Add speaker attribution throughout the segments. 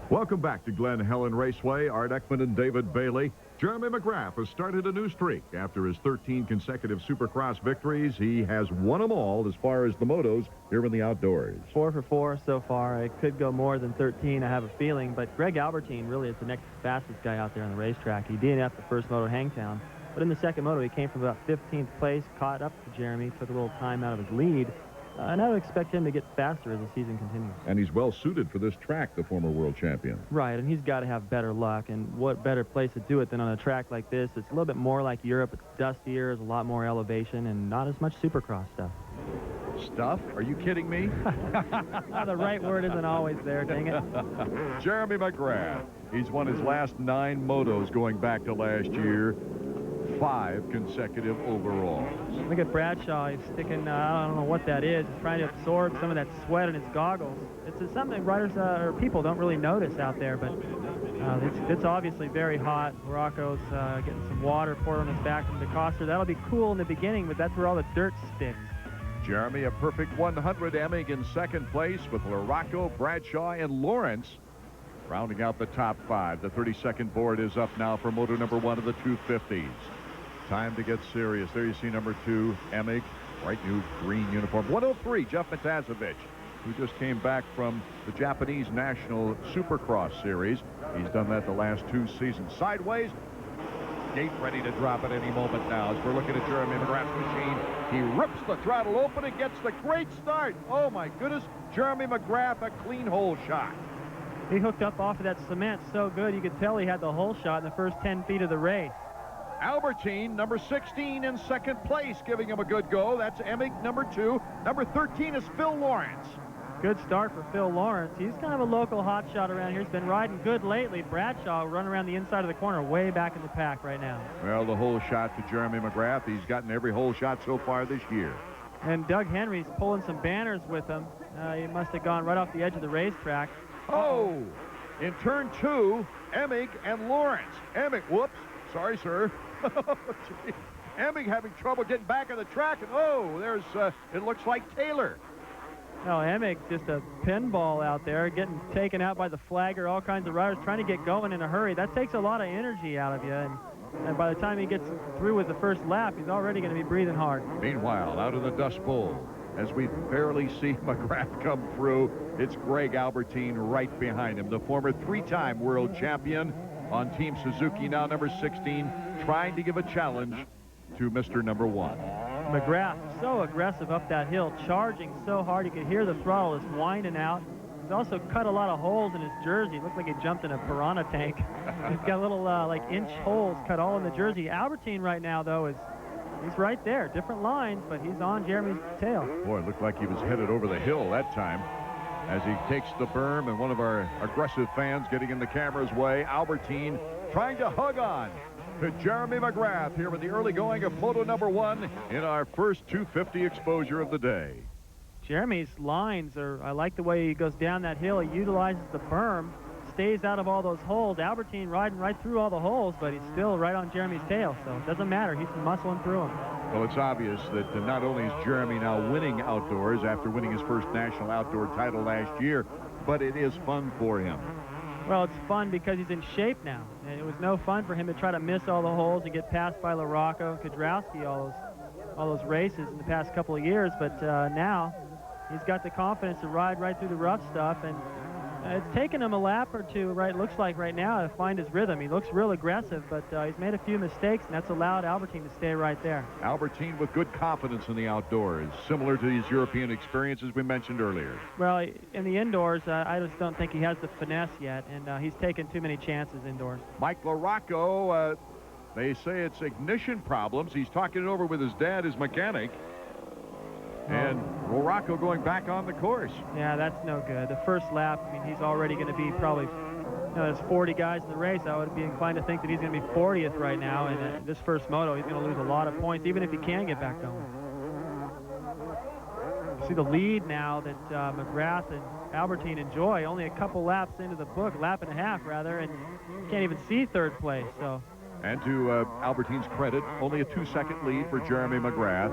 Speaker 1: Welcome back to Glen Helen Raceway. Art Ekman and David Bailey. Jeremy McGrath has started a new streak. After his 13 consecutive Supercross victories, he has won them all as far as the motos here in the outdoors.
Speaker 2: 4 for 4 so far. It could go more than 13, I have a feeling. But Greg Albertine really is the next fastest guy out there on the racetrack. He DNF'd the first moto, Hangtown. But in the second moto, he came from about 15th place, caught up to Jeremy, took a little time out of his lead. And I would expect him to get faster as the season continues.
Speaker 1: And he's well suited for this track, the former world champion.
Speaker 2: Right, and he's got to have better luck. And what better place to do it than on a track like this? It's a little bit more like Europe. It's dustier, there's a lot more elevation, and not as much Supercross stuff.
Speaker 1: Stuff? Are you kidding me?
Speaker 2: The right word isn't always there, dang it.
Speaker 1: Jeremy McGrath. He's won his last 9 motos going back to last year. 5 consecutive overalls.
Speaker 2: Look at Bradshaw. He's sticking, I don't know what that is. He's trying to absorb some of that sweat in his goggles. It's something riders or people don't really notice out there, but it's obviously very hot. Rocco's getting some water poured on his back from DeCoster. That'll be cool in the beginning, but that's where all the dirt sticks.
Speaker 1: Jeremy, a perfect 100. Emig in second place with LaRocco, Bradshaw, and Lawrence rounding out the top 5. The 32nd board is up now for motor number 1 of the 250s. Time to get serious. There you see number 2, Emig, bright new green uniform. 103, Jeff Matazovic, who just came back from the Japanese National Supercross Series. He's done that the last 2 seasons. Sideways, gate ready to drop at any moment now as we're looking at Jeremy McGrath's machine. He rips the throttle open and gets the great start. Oh my goodness, Jeremy McGrath, a clean hole shot.
Speaker 2: He hooked up off of that cement so good you could tell he had the hole shot in the first 10 feet of the race.
Speaker 1: Albertine, number 16 in second place, giving him a good go. That's Emig, number 2. Number 13 is Phil Lawrence.
Speaker 2: Good start for Phil Lawrence. He's kind of a local hotshot around here. He's been riding good lately. Bradshaw running around the inside of the corner, way back in the pack right now.
Speaker 1: Well, the hole shot to Jeremy McGrath. He's gotten every hole shot so far this year.
Speaker 2: And Doug Henry's pulling some banners with him. He must have gone right off the edge of the racetrack.
Speaker 1: Oh, in turn 2, Emig and Lawrence. Emig, whoops, sorry, sir. Emig having trouble getting back on the track, and oh, there's, it looks like Taylor.
Speaker 2: No, Emig just a pinball out there, getting taken out by the flagger, all kinds of riders trying to get going in a hurry. That takes a lot of energy out of you, and by the time he gets through with the first lap, he's already going to be breathing hard.
Speaker 1: Meanwhile, out in the Dust Bowl, as we barely see McGrath come through, it's Greg Albertine right behind him, the former 3-time world champion on Team Suzuki, now number 16, trying to give a challenge to Mr. number 1.
Speaker 2: McGrath so aggressive up that hill, charging so hard you could hear the throttle is winding out. He's also cut a lot of holes in his jersey. It looked like he jumped in a piranha tank. He's got little like inch holes cut all in the jersey. Albertine right now, though, he's right there. Different lines, but he's on Jeremy's tail.
Speaker 1: Boy, it looked like he was headed over the hill that time. As he takes the berm, and one of our aggressive fans getting in the camera's way, Albertine trying to hug on to Jeremy McGrath here with the early going of moto number 1 in our first 250 exposure of the day.
Speaker 2: Jeremy's lines are, I like the way he goes down that hill. He utilizes the berm, stays out of all those holes. Albertine riding right through all the holes, but he's still right on Jeremy's tail, so it doesn't matter. He's muscling through them.
Speaker 1: Well, it's obvious that not only is Jeremy now winning outdoors after winning his first national outdoor title last year, but it is fun for him.
Speaker 2: Well, it's fun because he's in shape now. And it was no fun for him to try to miss all the holes and get passed by LaRocco and Kudrowski all those races in the past couple of years. But now he's got the confidence to ride right through the rough stuff, and it's taken him a lap or two, right, looks like right now, to find his rhythm. He looks real aggressive, but he's made a few mistakes, and that's allowed Albertine to stay right there.
Speaker 1: Albertine with good confidence in the outdoors, similar to his European experiences we mentioned earlier.
Speaker 2: Well, in the indoors, I just don't think he has the finesse yet, and he's taken too many chances indoors.
Speaker 1: Mike LaRocco, they say it's ignition problems. He's talking it over with his dad, his mechanic. And LaRocco going back on the course.
Speaker 2: Yeah, that's no good. The first lap, I mean, he's already going to be probably, there's 40 guys in the race. I would be inclined to think that he's going to be 40th right now. And this first moto, he's going to lose a lot of points, even if he can get back going. See the lead now that McGrath and Albertine enjoy. Only a couple laps into the book, lap and a half rather, and can't even see third place. So.
Speaker 1: And to Albertine's credit, only a 2-second lead for Jeremy McGrath.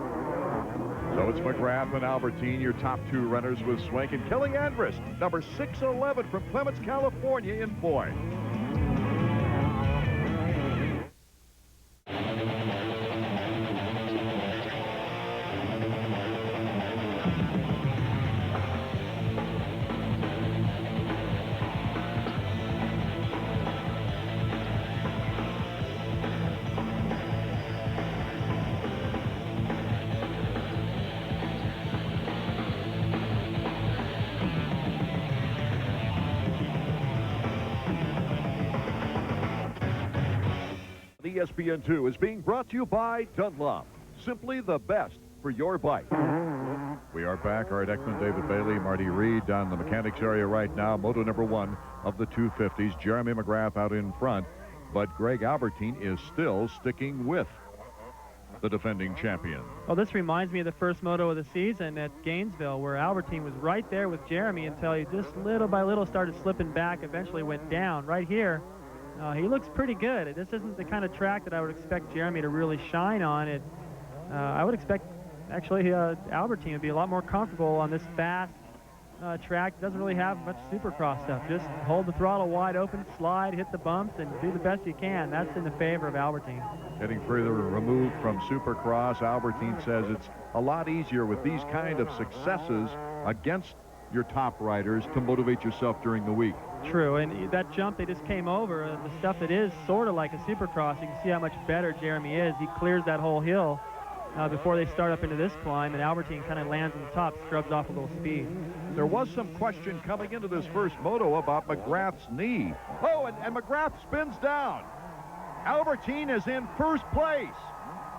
Speaker 1: So it's McGrath and Albertine, your top two runners with Swink, and Kelly Andrus, number 611 from Clements, California, in fourth. ESPN2 is being brought to you by Dunlop. Simply the best for your bike. We are back. Art Ekman, David Bailey, Marty Reed down in the mechanics area right now. Moto number 1 of the 250s. Jeremy McGrath out in front, but Greg Albertine is still sticking with the defending champion.
Speaker 2: Well, this reminds me of the first moto of the season at Gainesville, where Albertine was right there with Jeremy until he just little by little started slipping back, eventually went down. Right here, he looks pretty good. This isn't the kind of track that I would expect Jeremy to really shine on. I would expect, actually, Albertine would be a lot more comfortable on this fast track. Doesn't really have much Supercross stuff. Just hold the throttle wide open, slide, hit the bumps, and do the best you can. That's in the favor of Albertine.
Speaker 1: Getting further removed from Supercross, Albertine says it's a lot easier with these kind of successes against your top riders to motivate yourself during the week.
Speaker 2: True, and that jump they just came over, the stuff that is sort of like a Supercross, you can see how much better Jeremy is. He clears that whole hill before they start up into this climb, and Albertine kind of lands on the top, scrubs off a little speed.
Speaker 1: There was some question coming into this first moto about McGrath's knee. Oh, and McGrath spins down. Albertine is in first place.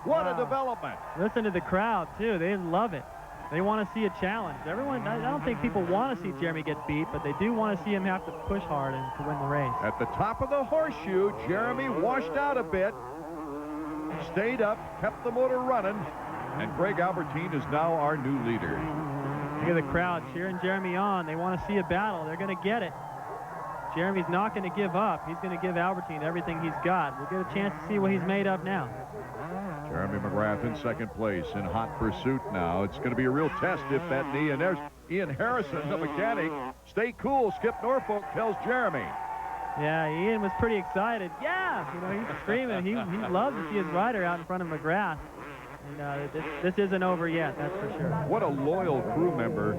Speaker 1: What a development.
Speaker 2: Listen to the crowd, too. They love it. They want to see a challenge. Everyone, I don't think people want to see Jeremy get beat, but they do want to see him have to push hard and to win the race.
Speaker 1: At the top of the horseshoe, Jeremy washed out a bit, stayed up, kept the motor running, and Greg Albertine is now our new leader.
Speaker 2: Look at the crowd cheering Jeremy on. They want to see a battle. They're going to get it. Jeremy's not going to give up. He's going to give Albertine everything he's got. We'll get a chance to see what he's made of now.
Speaker 1: Jeremy McGrath in second place in hot pursuit now. It's going to be a real test if that knee, and there's Ian Harrison, the mechanic. Stay cool, Skip Norfolk tells Jeremy.
Speaker 2: Yeah, Ian was pretty excited. Yeah, you know, he's screaming. He loves to see his rider out in front of McGrath. And this isn't over yet, that's for sure.
Speaker 1: What a loyal crew member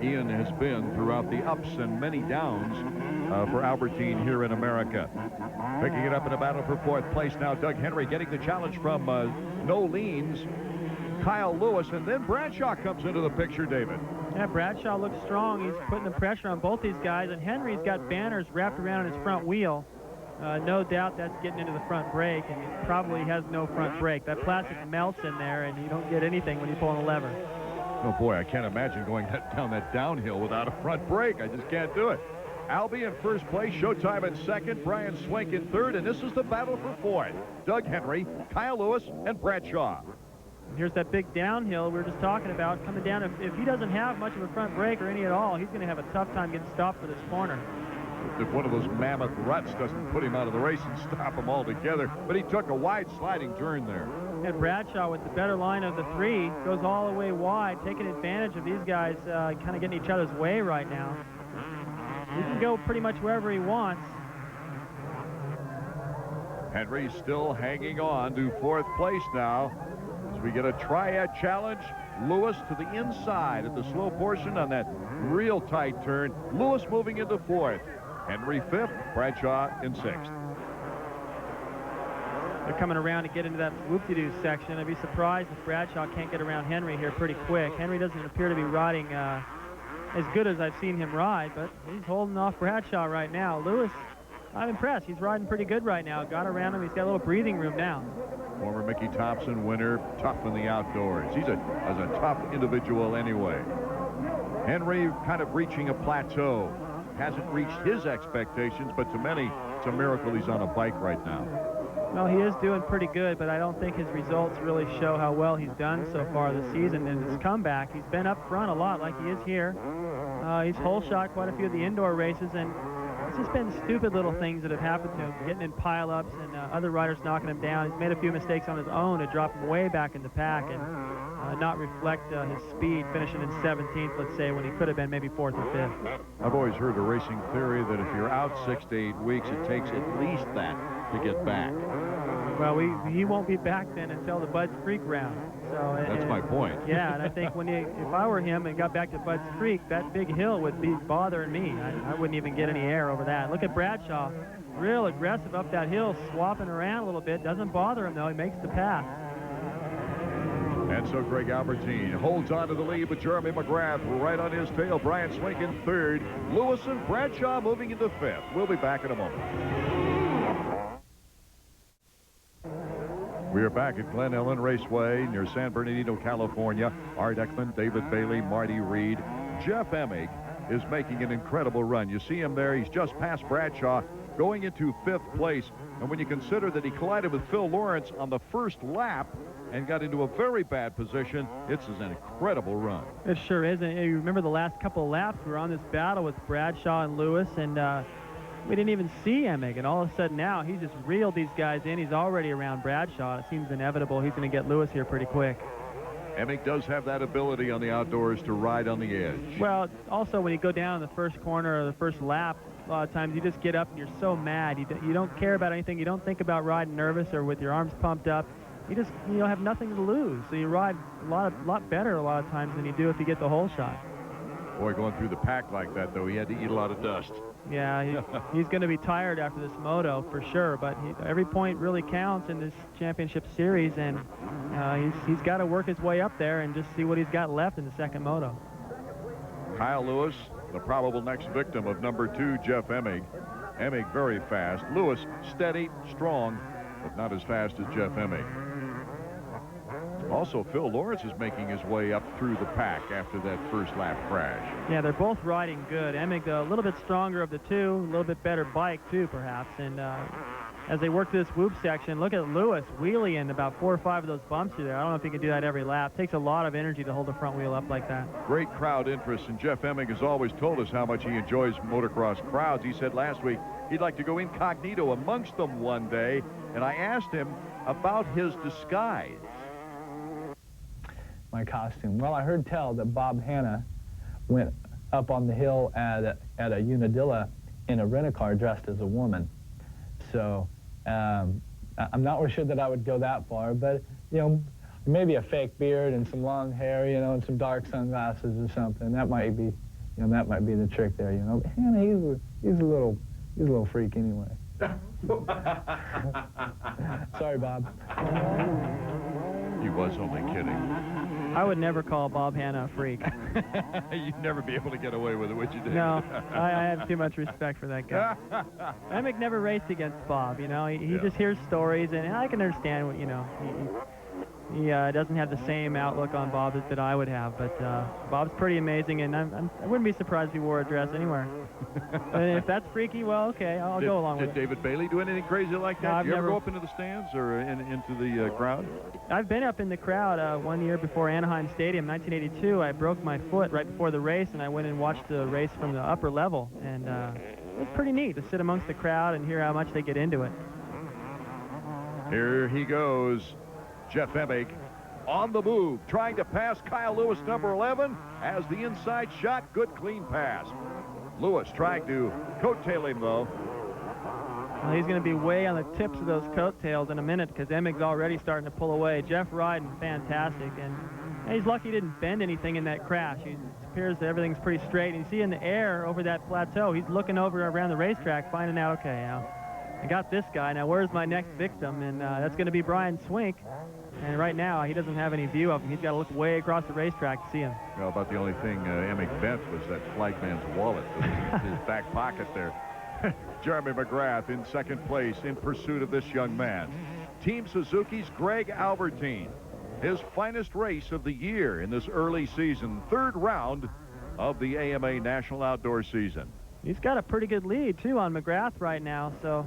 Speaker 1: Ian has been throughout the ups and many downs for Albertine here in America. Picking it up in a battle for fourth place now, Doug Henry getting the challenge from Nolene's Kyle Lewis, and then Bradshaw comes into the picture, David.
Speaker 2: Yeah, Bradshaw looks strong. He's putting the pressure on both these guys, and Henry's got banners wrapped around his front wheel. No doubt that's getting into the front brake, and he probably has no front brake. That plastic melts in there, and you don't get anything when you pull on a lever.
Speaker 1: Oh, boy, I can't imagine going down that downhill without a front brake. I just can't do it. Albie in first place, Showtime in second, Brian Swink in third, and this is the battle for fourth. Doug Henry, Kyle Lewis, and Bradshaw.
Speaker 2: Here's that big downhill we were just talking about coming down. If he doesn't have much of a front brake or any at all, he's going to have a tough time getting stopped for this corner.
Speaker 1: If one of those mammoth ruts doesn't put him out of the race and stop him altogether, but he took a wide sliding turn there.
Speaker 2: And Bradshaw with the better line of the three goes all the way wide, taking advantage of these guys kind of getting each other's way right now. He can go pretty much wherever he wants.
Speaker 1: Henry still hanging on to fourth place now as we get a triad challenge. Lewis to the inside at the slow portion on that real tight turn. Lewis moving into fourth. Henry fifth, Bradshaw in sixth.
Speaker 2: They're coming around to get into that whoop-de-doo section. I'd be surprised if Bradshaw can't get around Henry here pretty quick. Henry doesn't appear to be riding as good as I've seen him ride, but he's holding off Bradshaw right now. Lewis, I'm impressed. He's riding pretty good right now. Got around him. He's got a little breathing room now.
Speaker 1: Former Mickey Thompson winner, tough in the outdoors. He's a tough individual anyway. Henry kind of reaching a plateau. Hasn't reached his expectations, but to many, it's a miracle he's on a bike right now.
Speaker 2: Well, he is doing pretty good, but I don't think his results really show how well he's done so far this season. And his comeback, he's been up front a lot like he is here. He's hole shot quite a few of the indoor races, and it's just been stupid little things that have happened to him, getting in pile-ups and other riders knocking him down. He's made a few mistakes on his own to drop him way back in the pack, and not reflect his speed, finishing in 17th, let's say, when he could have been maybe 4th or 5th.
Speaker 1: I've always heard a racing theory that if you're out 6 to 8 weeks, it takes at least that to get back.
Speaker 2: Well, he won't be back then until the Bud's Creek round. So
Speaker 1: that's my point.
Speaker 2: Yeah, and I think if I were him and got back to Bud's Creek, that big hill would be bothering me. I wouldn't even get any air over that. Look at Bradshaw, real aggressive up that hill, swapping around a little bit. Doesn't bother him though. He makes the pass.
Speaker 1: And so Greg Albertine holds on to the lead with Jeremy McGrath right on his tail. Brian Swink in 3rd. Lewis and Bradshaw moving into 5th. We'll be back in a moment. We are back at Glen Helen Raceway near San Bernardino, California. Art Ekman, David Bailey, Marty Reed. Jeff Emig is making an incredible run. You see him there. He's just past Bradshaw, going into 5th place. And when you consider that he collided with Phil Lawrence on the first lap and got into a very bad position, it's an incredible run. It
Speaker 2: sure is. And you remember the last couple of laps, we were on this battle with Bradshaw and Lewis, and we didn't even see Emig, and all of a sudden now he's just reeled these guys in. He's already around Bradshaw. It seems inevitable he's going to get Lewis here pretty quick.
Speaker 1: Emig does have that ability on the outdoors to ride on the edge.
Speaker 2: Well, also when you go down in the first corner or the first lap, a lot of times you just get up and you're so mad. You don't care about anything. You don't think about riding nervous or with your arms pumped up. You have nothing to lose. So you ride a lot better a lot of times than you do if you get the whole shot.
Speaker 1: Boy, going through the pack like that, though, he had to eat a lot of dust.
Speaker 2: Yeah, he's going to be tired after this moto for sure, but every point really counts in this championship series, and he's got to work his way up there and just see what he's got left in the second moto.
Speaker 1: Kyle Lewis, the probable next victim of number 2, Jeff Emig. Emig very fast. Lewis steady, strong, but not as fast as Jeff Emig. Also, Phil Lawrence is making his way up through the pack after that first lap crash. Yeah, they're both riding good. Emig, a little bit stronger of the two, a little bit better bike, too, perhaps. And as they work through this whoop section, look at Lewis wheeling about 4 or 5 of those bumps through there. I don't know if he can do that every lap. It takes a lot of energy to hold the front wheel up like that. Great crowd interest, and Jeff Emig has always told us how much he enjoys motocross crowds. He said last week he'd like to go incognito amongst them one day, and I asked him about his disguise.
Speaker 3: My costume. Well, I heard tell that Bob Hanna went up on the hill at a Unadilla in a rent-a-car dressed as a woman. So I'm not sure that I would go that far, but maybe a fake beard and some long hair, and some dark sunglasses or something. That might be, that might be the trick there. Hanna, he's a little freak anyway. Sorry, Bob.
Speaker 1: He was only kidding.
Speaker 2: I would never call Bob Hanna a freak.
Speaker 1: You'd never be able to get away with it, would you, Dave?
Speaker 2: No, I have too much respect for that guy. Emig never raced against Bob, He just hears stories, and I can understand what, he doesn't have the same outlook on Bob that I would have, but Bob's pretty amazing, and I wouldn't be surprised if he wore a dress anywhere. And if that's freaky, well, okay, I'll go along with it.
Speaker 1: Did David Bailey do anything crazy like that?
Speaker 2: No,
Speaker 1: Did you ever go up into the stands or into the crowd?
Speaker 2: I've been up in the crowd one year before Anaheim Stadium, 1982. I broke my foot right before the race, and I went and watched the race from the upper level, and it was pretty neat to sit amongst the crowd and hear how much they get into it.
Speaker 1: Here he goes. Jeff Emig on the move, trying to pass Kyle Lewis, number 11, has the inside shot. Good, clean pass. Lewis trying to coattail him, though.
Speaker 2: Well, he's going to be way on the tips of those coattails in a minute because Emig's already starting to pull away. Jeff riding fantastic, and he's lucky he didn't bend anything in that crash. It appears that everything's pretty straight. And you see in the air over that plateau, he's looking over around the racetrack, finding out, okay, now I got this guy. Now where's my next victim? And that's going to be Brian Swink. And right now, he doesn't have any view of him. He's got to look way across the racetrack to see him. Well, about the only thing Emig bent was that flagman's wallet, his back pocket there. Jeremy McGrath in second place in pursuit of this young man. Team Suzuki's Greg Albertine. His finest race of the year in this early season. 3rd round of the AMA National Outdoor Season. He's got a pretty good lead, too, on McGrath right now. So,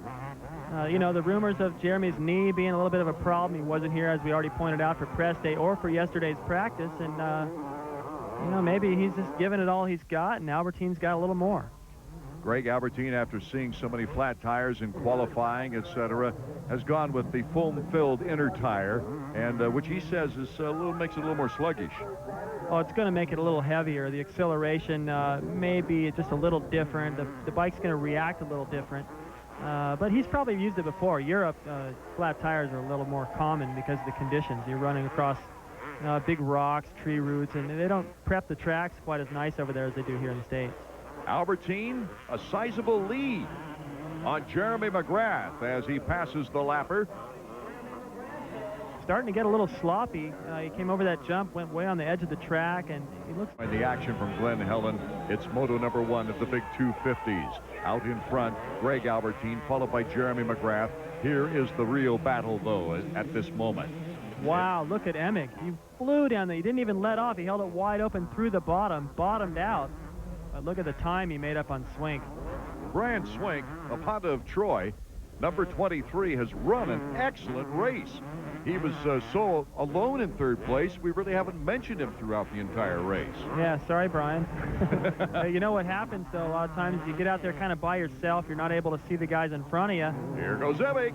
Speaker 2: the rumors of Jeremy's knee being a little bit of a problem. He wasn't here, as we already pointed out, for press day or for yesterday's practice. And, maybe he's just giving it all he's got, and Albertine's got a little more.
Speaker 1: Greg Albertine, after seeing so many flat tires in qualifying, etc., has gone with the foam-filled inner tire, and which he says is makes it a little more sluggish.
Speaker 2: Oh, it's going to make it a little heavier. The acceleration may be just a little different. The bike's going to react a little different. But he's probably used it before. Europe, flat tires are a little more common because of the conditions. You're running across big rocks, tree roots, and they don't prep the tracks quite as nice over there as they do here in the States.
Speaker 1: Albertine, a sizable lead on Jeremy McGrath as he passes the lapper.
Speaker 2: Starting to get a little sloppy. He came over that jump, went way on the edge of the track, and he looks...
Speaker 1: In the action from Glen Helen, it's Moto number 1 of the big 250s. Out in front, Greg Albertine, followed by Jeremy McGrath. Here is the real battle, though, at this moment.
Speaker 2: Wow, look at Emig. He flew down there. He didn't even let off. He held it wide open through the bottom, bottomed out. But look at the time he made up on Swink.
Speaker 1: Brian Swink, of Honda of Troy, number 23, has run an excellent race. He was so alone in third place, we really haven't mentioned him throughout the entire race.
Speaker 2: Yeah, sorry, Brian. You know what happens, though, a lot of times you get out there kind of by yourself. You're not able to see the guys in front of you.
Speaker 1: Here goes Emig.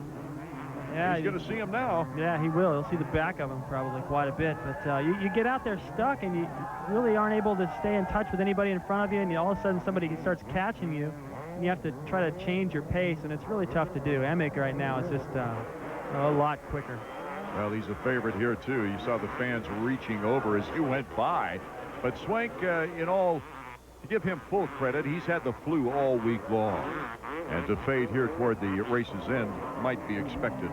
Speaker 2: Yeah,
Speaker 1: he's going to see him now.
Speaker 2: Yeah, he will. He'll see the back of him probably quite a bit. But you get out there stuck, and you really aren't able to stay in touch with anybody in front of you, and all of a sudden somebody starts catching you, and you have to try to change your pace, and it's really tough to do. Emig right now is just a lot quicker.
Speaker 1: Well, he's a favorite here, too. You saw the fans reaching over as he went by. But Swank, in all, to give him full credit, he's had the flu all week long. And to fade here toward the race's end might be expected.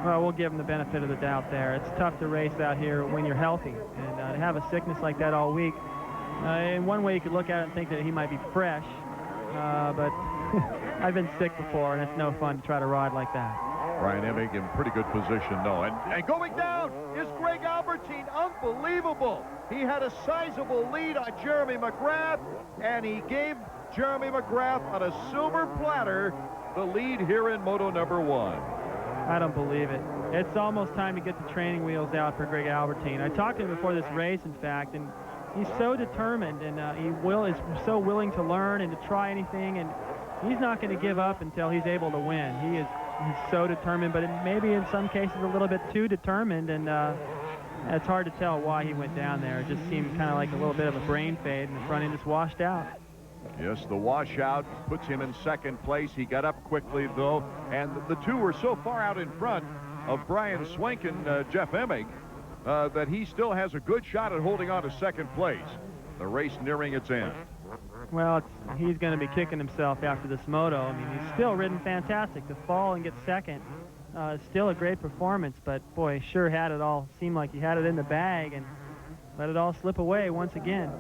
Speaker 2: Well, we'll give him the benefit of the doubt there. It's tough to race out here when you're healthy. And to have a sickness like that all week, in one way you could look at it and think that he might be fresh. But I've been sick before, and it's no fun to try to ride like that.
Speaker 1: Brian Emig in pretty good position, though. And going down is Greg Albertine. Unbelievable. He had a sizable lead on Jeremy McGrath, and he gave Jeremy McGrath on a silver platter the lead here in Moto number 1.
Speaker 2: I don't believe it. It's almost time to get the training wheels out for Greg Albertine. I talked to him before this race, in fact, and he's so determined, and is so willing to learn and to try anything, and he's not going to give up until he's able to win. He's so determined, but maybe in some cases a little bit too determined, and it's hard to tell why he went down there. It just seemed kind of like a little bit of a brain fade, and the front end just washed out.
Speaker 1: Yes, the washout puts him in second place. He got up quickly, though, and the two were so far out in front of Brian Swank and Jeff Emig that he still has a good shot at holding on to second place. The race nearing its end.
Speaker 2: Well, he's going to be kicking himself after this moto. I mean, he's still ridden fantastic. To fall and get second is still a great performance, but boy, he sure had it all. Seemed like he had it in the bag and let it all slip away once again.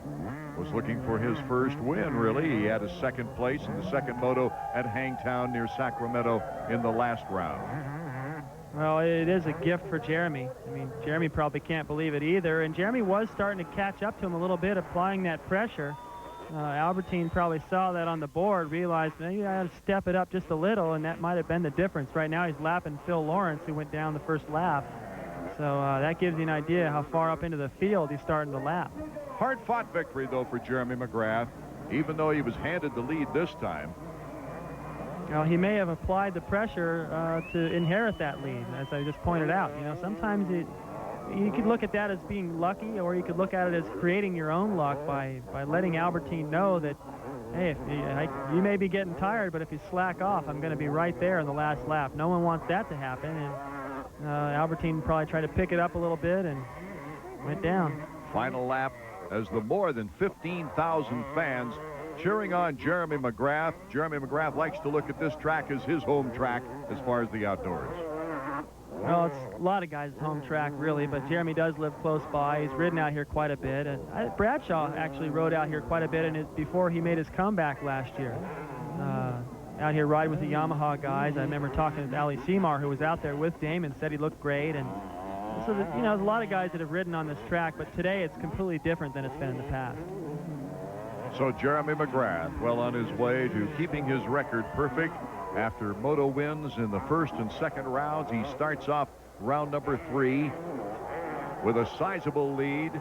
Speaker 1: Was looking for his first win, really. He had a second place in the second moto at Hangtown near Sacramento in the last round.
Speaker 2: Well, it is a gift for Jeremy. I mean, Jeremy probably can't believe it either, and Jeremy was starting to catch up to him a little bit, applying that pressure. Albertine probably saw that on the board, realized maybe I had to step it up just a little, and that might have been the difference. Right now he's lapping Phil Lawrence, who went down the first lap. So that gives you an idea how far up into the field he's starting to lap.
Speaker 1: Hard-fought victory, though, for Jeremy McGrath, even though he was handed the lead this time.
Speaker 2: Well, he may have applied the pressure to inherit that lead, as I just pointed out. You know, sometimes you could look at that as being lucky, or you could look at it as creating your own luck by letting Albertine know that, hey, if you may be getting tired, but if you slack off, I'm going to be right there in the last lap. No one wants that to happen, and Albertine probably tried to pick it up a little bit and went down.
Speaker 1: Final lap as the more than 15,000 fans cheering on Jeremy McGrath. Jeremy McGrath likes to look at this track as his home track as far as the outdoors.
Speaker 2: Well, it's a lot of guys' home track, really, but Jeremy does live close by. He's ridden out here quite a bit, and Bradshaw actually rode out here quite a bit before he made his comeback last year. Out here riding with the Yamaha guys. I remember talking to Ali Seymour, who was out there with Damon, said he looked great, and so that, you know, there's a lot of guys that have ridden on this track, but today it's completely different than it's been in the past.
Speaker 1: So Jeremy McGrath, well on his way to keeping his record perfect. After moto wins in the first and second rounds, he starts off round number 3 with a sizable lead.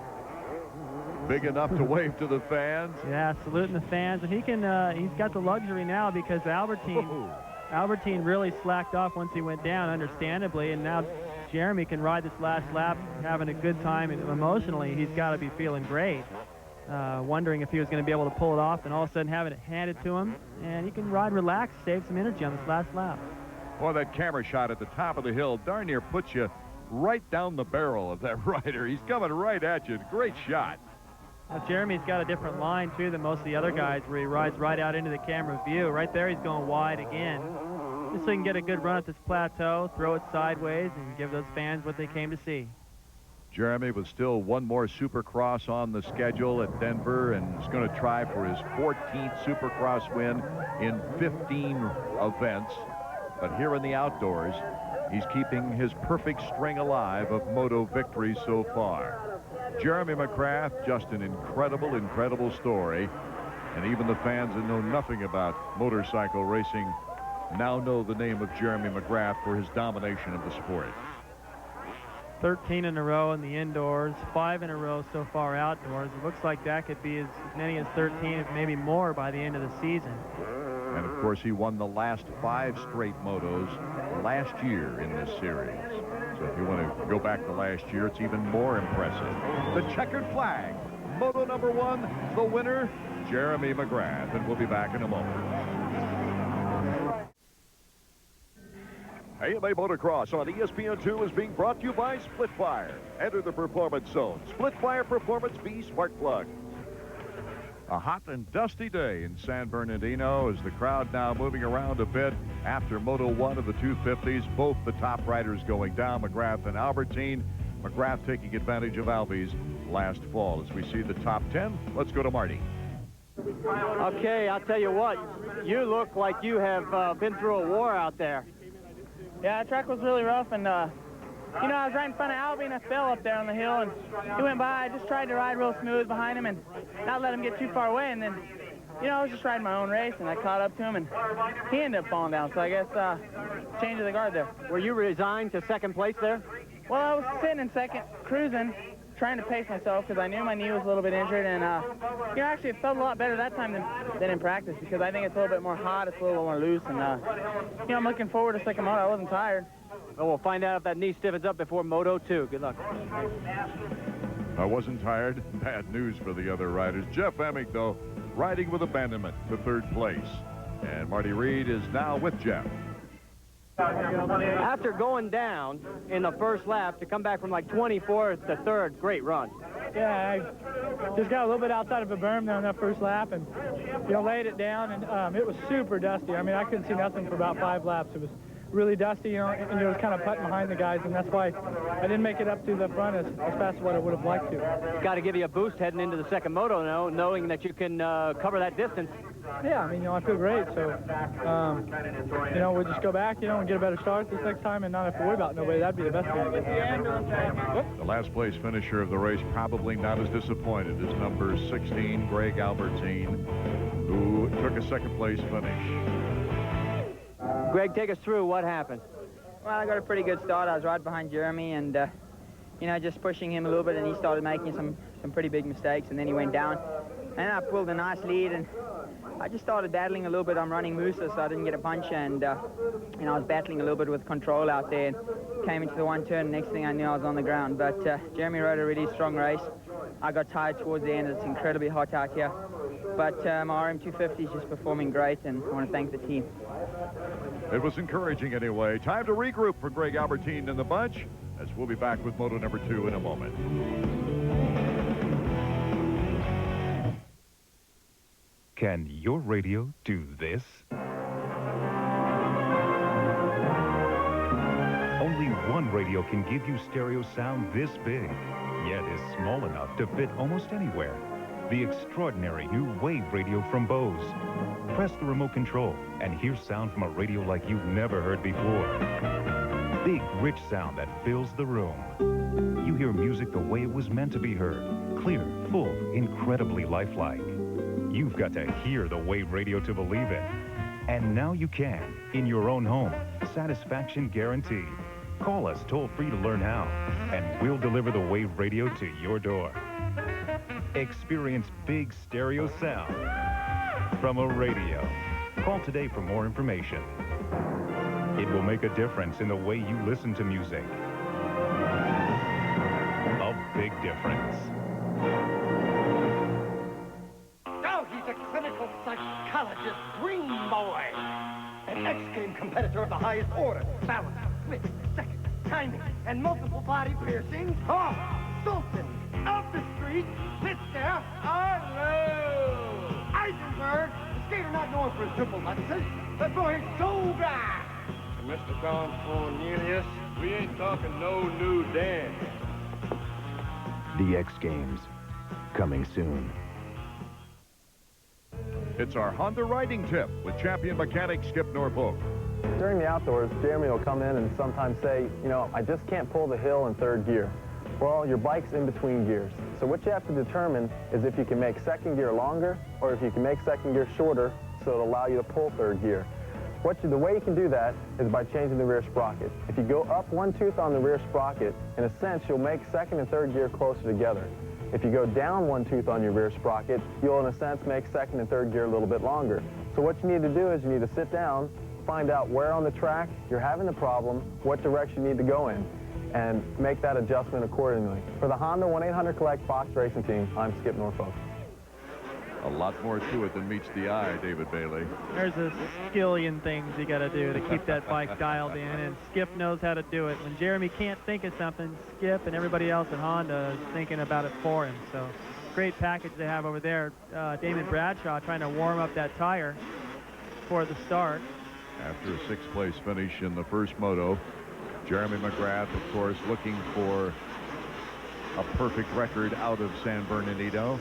Speaker 1: Big enough to wave to the fans.
Speaker 2: Yeah, saluting the fans. And he can, he's got the luxury now because Albertine really slacked off once he went down, understandably, and now Jeremy can ride this last lap having a good time, and emotionally he's got to be feeling great. Wondering if he was going to be able to pull it off, and all of a sudden having it handed to him, and he can ride relaxed, save some energy on this last lap.
Speaker 1: Boy, that camera shot at the top of the hill darn near puts you right down the barrel of that rider. He's coming right at you. Great shot.
Speaker 2: Now, Jeremy's got a different line, too, than most of the other guys, where he rides right out into the camera view. Right there, he's going wide again, just so he can get a good run at this plateau, throw it sideways, and give those fans what they came to see.
Speaker 1: Jeremy with still one more Supercross on the schedule at Denver, and is going to try for his 14th Supercross win in 15 events. But here in the outdoors, he's keeping his perfect string alive of moto victories so far. Jeremy McGrath, just an incredible, incredible story. And even the fans that know nothing about motorcycle racing now know the name of Jeremy McGrath for his domination of the sport.
Speaker 2: 13 in a row in the indoors, 5 in a row so far outdoors. It looks like that could be as many as 13, if maybe more, by the end of the season.
Speaker 1: And of course, he won the last 5 straight motos last year in this series. So if you want to go back to last year, it's even more impressive. The checkered flag, moto number 1, the winner, Jeremy McGrath. And we'll be back in a moment. AMA Motocross on ESPN2 is being brought to you by Splitfire. Enter the performance zone. Splitfire Performance V Spark Plug. A hot and dusty day in San Bernardino as the crowd now moving around a bit after Moto 1 of the 250s. Both the top riders going down, McGrath and Albertine. McGrath taking advantage of Albies last fall. As we see the top 10, let's go to Marty.
Speaker 4: Okay, I'll tell you what. You look like you have been through a war out there.
Speaker 5: Yeah, the track was really rough, and, you know, I was right in front of Albie, and I fell up there on the hill, and he went by. I just tried to ride real smooth behind him and not let him get too far away, and then, you know, I was just riding my own race, and I caught up to him, and he ended up falling down, so I guess change of the guard there.
Speaker 4: Were you resigned to second place there?
Speaker 5: Well, I was sitting in second, cruising, trying to pace myself because I knew my knee was a little bit injured, and, you know, actually it felt a lot better that time than in practice because I think it's a little bit more hot, it's a little more loose, and, you know, I'm looking forward to second moto. I wasn't tired.
Speaker 4: Well, we'll find out if that knee stiffens up before Moto 2. Good luck.
Speaker 1: I wasn't tired. Bad news for the other riders. Jeff Emig, though, riding with abandonment to third place. And Marty Reed is now with Jeff.
Speaker 4: After going down in the first lap to come back from like 24th to 3rd, great run.
Speaker 6: Yeah, I just got a little bit outside of a berm there on that first lap and, you know, laid it down, and it was super dusty. I mean, I couldn't see nothing for about 5 laps. It was really dusty, you know, and it was kind of putting behind the guys, and that's why I didn't make it up to the front as fast as what I would have liked to.
Speaker 4: Got to give you a boost heading into the second moto now, knowing that you can cover that distance.
Speaker 6: Yeah, I mean, you know, I feel great, so, you know, we'll just go back, you know, and get a better start this next time and not have to worry about nobody. That'd be the best thing.
Speaker 1: The last place finisher of the race probably not as disappointed as number 16, Greg Albertine, who took a second place finish.
Speaker 4: Greg, take us through what happened.
Speaker 5: Well, I got a pretty good start. I was right behind Jeremy and, you know, just pushing him a little bit, and he started making some pretty big mistakes, and then he went down. And I pulled a nice lead, and I just started battling a little bit. I'm running Moosa, so I didn't get a punch, and, you know, I was battling a little bit with control out there, and came into the one turn, and next thing I knew I was on the ground. But Jeremy rode a really strong race. I got tired towards the end. It's incredibly hot out here. But my RM250 is just performing great, and I want to thank the team.
Speaker 1: It was encouraging anyway. Time to regroup for Greg Albertine and the bunch, as we'll be back with Moto number 2 in a moment.
Speaker 7: Can your radio do this? Only one radio can give you stereo sound this big, yet is small enough to fit almost anywhere. The extraordinary new Wave radio from Bose. Press the remote control and hear sound from a radio like you've never heard before. Big, rich sound that fills the room. You hear music the way it was meant to be heard. Clear, full, incredibly lifelike. You've got to hear the Wave radio to believe it. And now you can, in your own home. Satisfaction guaranteed. Call us toll-free to learn how, and we'll deliver the Wave radio to your door. Experience big stereo sound from a radio. Call today for more information. It will make a difference in the way you listen to music. A big difference.
Speaker 8: Now he's a clinical psychologist, green boy. An X-Game competitor of the highest order. Balance, split, second, timing, and multiple body piercings. Oh, Sultan, of the street, Mr. Arlo. Eisenberg, the skater not known for his triple lutses, but for his soul drive.
Speaker 9: Mr. Don Cornelius, we ain't talking no new dance.
Speaker 10: The X Games, coming soon.
Speaker 1: It's our Honda riding tip with champion mechanic Skip Norfolk.
Speaker 11: During the outdoors, Jeremy will come in and sometimes say, you know, I just can't pull the hill in third gear. Well, your bike's in between gears. So what you have to determine is if you can make second gear longer or if you can make second gear shorter so it'll allow you to pull third gear. The way you can do that is by changing the rear sprocket. If you go up one tooth on the rear sprocket, in a sense, you'll make second and third gear closer together. If you go down one tooth on your rear sprocket, you'll, in a sense, make second and third gear a little bit longer. So what you need to do is you need to sit down, find out where on the track you're having the problem, what direction you need to go in, and make that adjustment accordingly. For the Honda 1-800-COLLECT Fox Racing Team, I'm Skip Norfolk.
Speaker 1: A lot more to it than meets the eye, David Bailey.
Speaker 2: There's a skillion things you got to do to keep that bike dialed in, and Skip knows how to do it. When Jeremy can't think of something, Skip and everybody else at Honda is thinking about it for him. So great package they have over there. Damon Bradshaw trying to warm up that tire for the start.
Speaker 1: After a sixth-place finish in the first moto, Jeremy McGrath, of course, looking for a perfect record out of San Bernardino.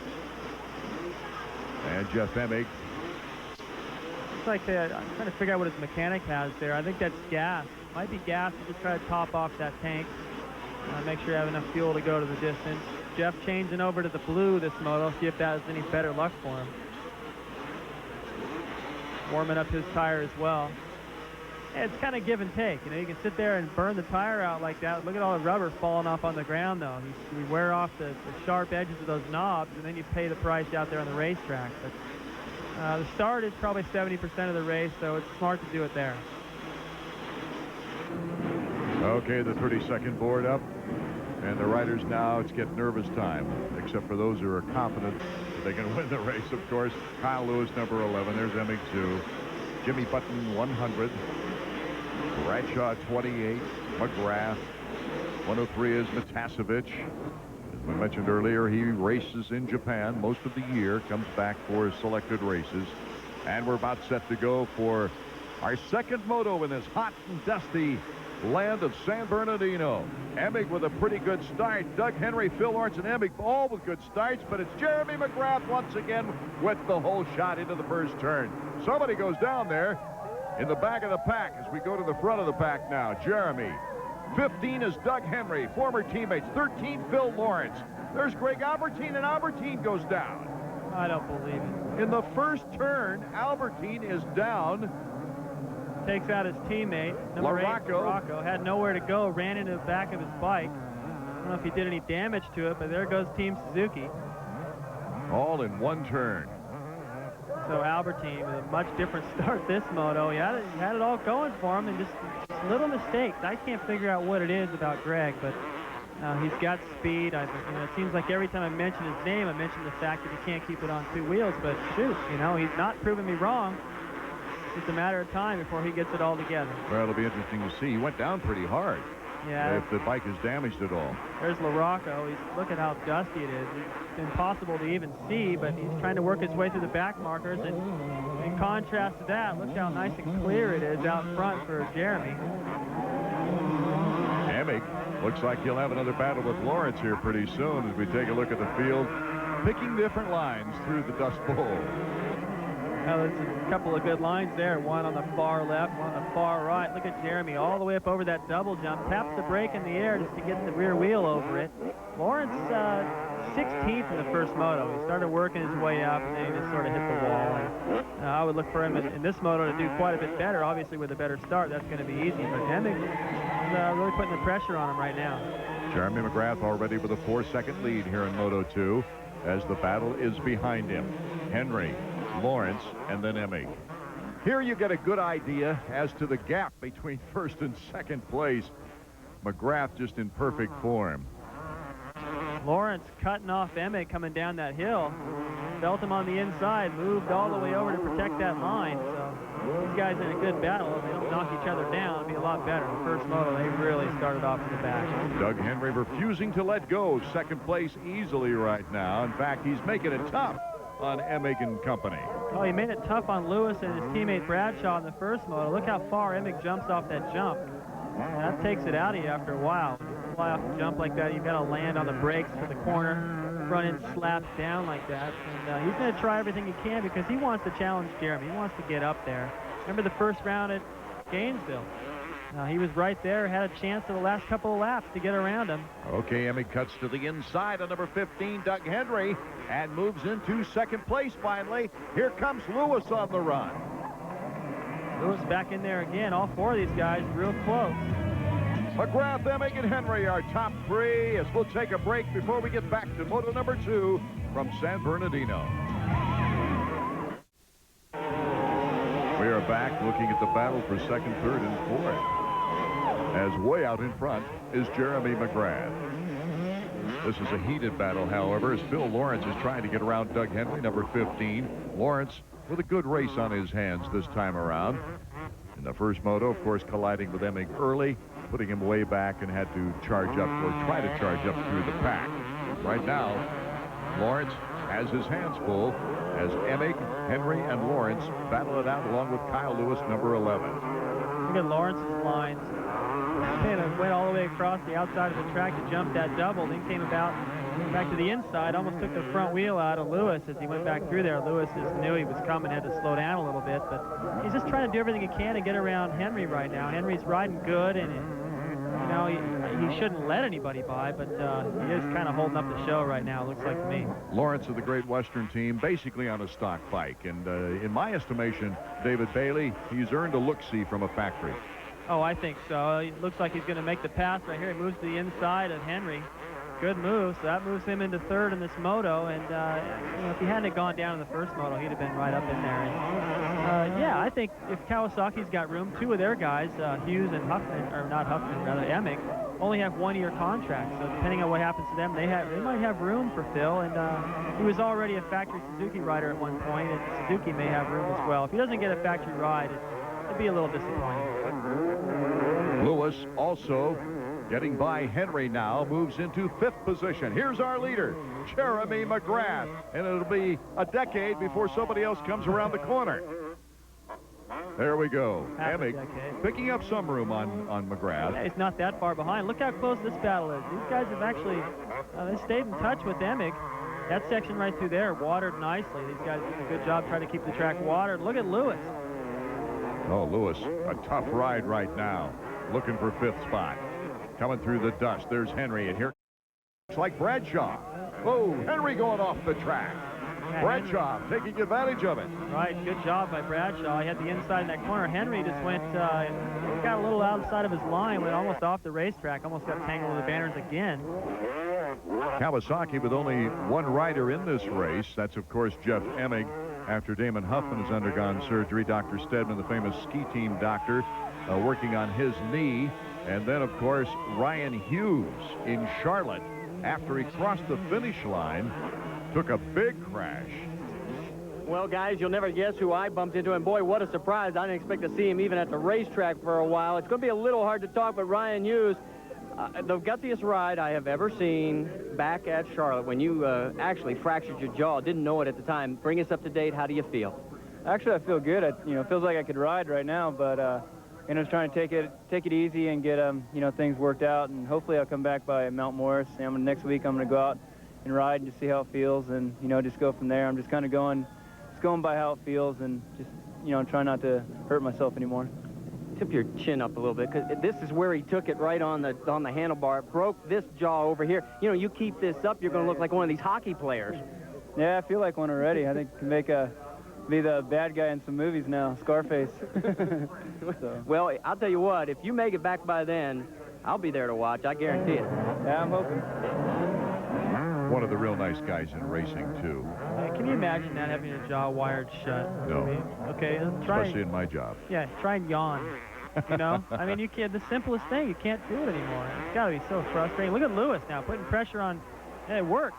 Speaker 1: And Jeff Emig.
Speaker 2: It's like that. I'm trying to figure out what his mechanic has there. I think that's gas. Might be gas to just try to top off that tank. Make sure you have enough fuel to go to the distance. Jeff changing over to the blue this moto. See if that has any better luck for him. Warming up his tire as well. And it's kind of give and take. You know, you can sit there and burn the tire out like that. Look at all the rubber falling off on the ground, though. You wear off the sharp edges of those knobs, and then you pay the price out there on the racetrack. But the start is probably 70% of the race, so it's smart to do it there.
Speaker 1: Okay, the 32nd board up. And the riders now, it's getting nervous time, except for those who are confident that they can win the race, of course. Kyle Lewis, number 11. There's Emig 2. Jimmy Button, 100. Bradshaw, 28. McGrath. 103 is Matasevich. As we mentioned earlier, he races in Japan most of the year, comes back for selected races. And we're about set to go for our second moto in this hot and dusty land of San Bernardino. Emig with a pretty good start. Doug Henry, Phil Lawrence, and Emig all with good starts, but it's Jeremy McGrath once again with the whole shot into the first turn. Somebody goes down there in the back of the pack as we go to the front of the pack now. Jeremy. 15 is Doug Henry, former teammates. 13, Phil Lawrence. There's Greg Albertine, and Albertine goes down.
Speaker 2: I don't believe it.
Speaker 1: In the first turn, Albertine is down.
Speaker 2: Takes out his teammate, number 8, Larocco. Had nowhere to go, ran into the back of his bike. I don't know if he did any damage to it, but there goes Team Suzuki.
Speaker 1: All in one turn.
Speaker 2: So Albertine with a much different start this moto. He had it all going for him, and just little mistakes. I can't figure out what it is about Greg, but he's got speed. It seems like every time I mention his name, I mention the fact that he can't keep it on two wheels, but shoot, he's not proving me wrong. It's a matter of time before he gets it all together.
Speaker 1: Well, it'll be interesting to see. He went down pretty hard.
Speaker 2: Yeah.
Speaker 1: If the bike is damaged at all.
Speaker 2: There's Larocco. Look at how dusty it is. It's impossible to even see, but he's trying to work his way through the back markers. And in contrast to that, look how nice and clear it is out front for Jeremy.
Speaker 1: Emig looks like he'll have another battle with Lawrence here pretty soon as we take a look at the field, picking different lines through the Dust Bowl.
Speaker 2: Now, there's a couple of good lines there. One on the far left, one on the far right. Look at Jeremy all the way up over that double jump. Taps the brake in the air just to get the rear wheel over it. Lawrence, 16th in the first moto. He started working his way up, and then he just sort of hit the wall. And, I would look for him in this moto to do quite a bit better. Obviously, with a better start, that's going to be easy. But Emig is really putting the pressure on him right now.
Speaker 1: Jeremy McGrath already with a 4-second lead here in Moto 2. as the battle is behind him. Henry, Lawrence, and then Emig. Here you get a good idea as to the gap between first and second place. McGrath just in perfect form.
Speaker 2: Lawrence cutting off Emig coming down that hill. Felt him on the inside, moved all the way over to protect that line. So these guys in a good battle. If they don't knock each other down, it'll be a lot better. The first moto, they really started off in the back.
Speaker 1: Doug Henry refusing to let go. Second place easily right now. In fact, he's making it tough on Emig and company.
Speaker 2: Oh, he made it tough on Lewis and his teammate Bradshaw in the first moto. Look how far Emig jumps off that jump. And that takes it out of you after a while. When you fly off a jump like that, you've got to land on the brakes for the corner. Front end slaps down like that. And he's going to try everything he can because he wants to challenge Jeremy. He wants to get up there. Remember the first round at Gainesville? He was right there, had a chance for the last couple of laps to get around him.
Speaker 1: Okay, Emig cuts to the inside on number 15, Doug Henry, and moves into second place finally. Here comes Lewis on the run.
Speaker 2: Lewis back in there again. All four of these guys real close.
Speaker 1: McGrath, Emig, and Henry are top three as we'll take a break before we get back to moto number 2 from San Bernardino. We are back looking at the battle for second, third, and fourth. As way out in front is Jeremy McGrath. This is a heated battle, however, as Phil Lawrence is trying to get around Doug Henry, number 15. Lawrence with a good race on his hands this time around. In the first moto, of course, colliding with Emig early, putting him way back and had to charge up or try to charge up through the pack. Right now, Lawrence has his hands full as Emig, Henry, and Lawrence battle it out along with Kyle Lewis, number 11.
Speaker 2: Look at Lawrence's lines. Went all the way across the outside of the track to jump that double, then came about back to the inside, almost took the front wheel out of Lewis as he went back through there. Lewis just knew he was coming, had to slow down a little bit, but he's just trying to do everything he can to get around Henry right now. Henry's riding good, and you know, he shouldn't let anybody by, but he is kind of holding up the show right now, it looks like to me.
Speaker 1: Lawrence of the Great Western team, basically on a stock bike, and in my estimation, David Bailey, he's earned a look-see from a factory.
Speaker 2: Oh, I think so. It looks like he's going to make the pass right here. He moves to the inside of Henry. Good move. So that moves him into third in this moto. And you know, if he hadn't gone down in the first moto, he'd have been right up in there. And, yeah, I think if Kawasaki's got room, two of their guys, Hughes and Huffman, or not Huffman, rather Emig, only have one-year contracts. So depending on what happens to them, they might have room for Phil. And he was already a factory Suzuki rider at one point, and Suzuki may have room as well. If he doesn't get a factory ride, it'd be a little disappointing.
Speaker 1: Lewis also getting by Henry now, moves into 5th position. Here's our leader, Jeremy McGrath, and it'll be a decade before somebody else comes around the corner. There we go. Emig picking up some room on McGrath.
Speaker 2: Yeah, he's not that far behind. Look how close this battle is. These guys have actually they stayed in touch with Emig. That section right through there watered nicely. These guys did a good job trying to keep the track watered. Look at Lewis.
Speaker 1: Oh, Lewis, a tough ride right now, looking for 5th spot. Coming through the dust, there's Henry, and here looks like Bradshaw. Oh, Henry going off the track. Yeah, Bradshaw taking advantage of it.
Speaker 2: Right, good job by Bradshaw. He had the inside in that corner. Henry just went, got a little outside of his line, went almost off the racetrack, almost got tangled with the banners again.
Speaker 1: Kawasaki with only one rider in this race. That's, of course, Jeff Emig. After Damon Huffman has undergone surgery, Dr. Stedman, the famous ski team doctor, working on his knee. And then, of course, Ryan Hughes in Charlotte, after he crossed the finish line, took a big crash.
Speaker 4: Well, guys, you'll never guess who I bumped into, and boy, what a surprise. I didn't expect to see him even at the racetrack for a while. It's going to be a little hard to talk, but Ryan Hughes, the guttiest ride I have ever seen back at Charlotte when you actually fractured your jaw. Didn't know it at the time. Bring us up to date. How do you feel?
Speaker 12: Actually, I feel good. It feels like I could ride right now, but just trying to take it easy and get things worked out, and hopefully I'll come back by Mount Morris. And next week I'm going to go out and ride and just see how it feels, and just go from there. I'm just kind of going by how it feels, and just try not to hurt myself anymore.
Speaker 4: Tip your chin up a little bit, because this is where he took it right on the handlebar. It broke this jaw over here. You keep this up, you're going to look like one of these hockey players.
Speaker 12: Yeah, I feel like one already. I think I can be the bad guy in some movies now, Scarface. So.
Speaker 4: Well, I'll tell you what, if you make it back by then, I'll be there to watch. I guarantee it.
Speaker 12: Yeah, I'm hoping.
Speaker 1: One of the real nice guys in racing, too.
Speaker 2: Can you imagine that, having your jaw wired shut?
Speaker 1: No.
Speaker 2: I mean, okay, try.
Speaker 1: Especially in my job.
Speaker 2: Yeah, try and yawn. You know? I mean, you can't, the simplest thing, you can't do it anymore. It's got to be so frustrating. Look at Lewis now, putting pressure on. And it worked.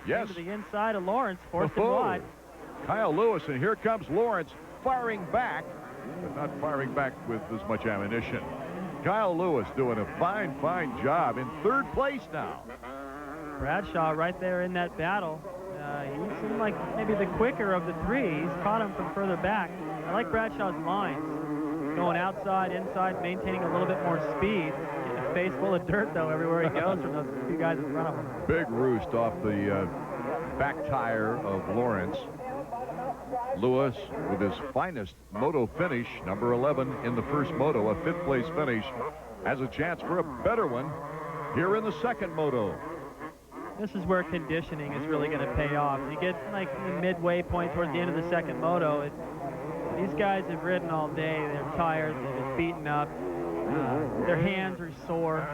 Speaker 1: Yes.
Speaker 2: Into the inside of Lawrence, forced him wide.
Speaker 1: Kyle Lewis, and here comes Lawrence firing back, but not firing back with as much ammunition. Kyle Lewis doing a fine, fine job in third place now.
Speaker 2: Bradshaw right there in that battle. He seemed like maybe the quicker of the three. He's caught him from further back. I like Bradshaw's lines. Going outside, inside, maintaining a little bit more speed. Getting a face full of dirt, though, everywhere he goes from those few guys in front of him.
Speaker 1: Big roost off the back tire of Lawrence. Lewis with his finest moto finish, number 11 in the first moto, a fifth place finish, has a chance for a better one here in the second moto.
Speaker 2: This is where conditioning is really going to pay off. You get like the midway point towards the end of the second moto. These guys have ridden all day. They're tired. They're just beaten up. Their hands are sore.